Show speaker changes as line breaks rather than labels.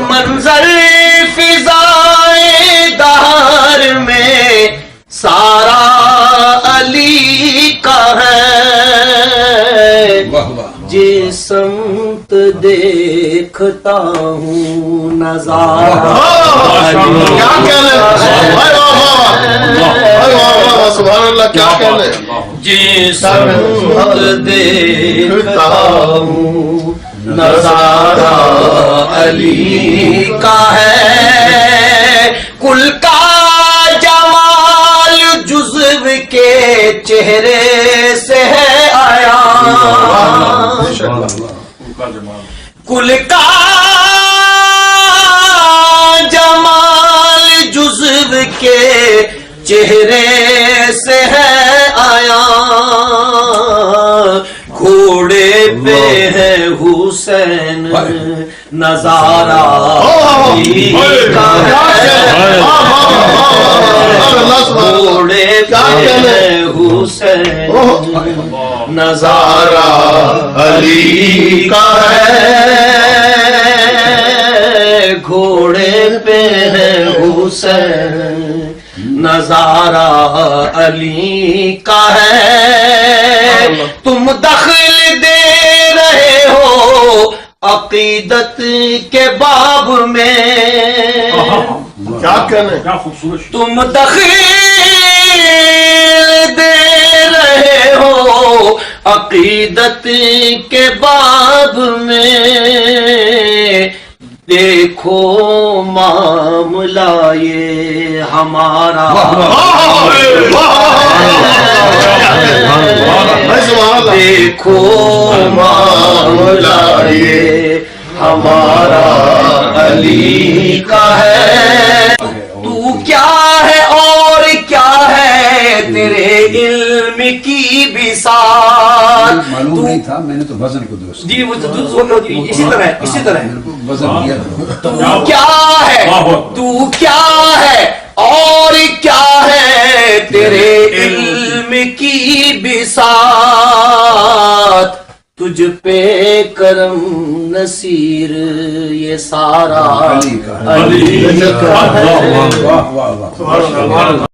منظر فضائے دہر میں سارا علی کا ہے، جس سمت دیکھتا ہوں نظارہ جس سمت دیکھتا ہوں نظارہ علی کا ہے، کل کا جمال جزو کے چہرے سے ہے آیا، کل کا جمال جزو کے چہرے سے ہے آیا، گھوڑے پہ ہے حسین نظارہ علی کا ہے، گھوڑے پہ ہے حسین نظارہ علی کا ہے، گھوڑے پہ ہے حسین نظارہ علی کا ہے، تم دخل دے رہے ہو عقیدت کے باب میں،
کیا کہنے،
تم دخل دے رہے ہو عقیدت کے باب میں، دیکھو معاملہ یہ ہمارا، دیکھو معاملہ یہ ہمارا علی کا ہے، تو کیا ہے اور کیا ہے تیرے علم کی بساط،
معلوم نہیں تھا، میں نے تو وزن کو درست
جی اسی طرح
وزن کیا
تو کیا ہے اور کیا ہے تیرے علم کی بساط، تجھ پہ کرم نصیر یہ سارا علی کا ہے۔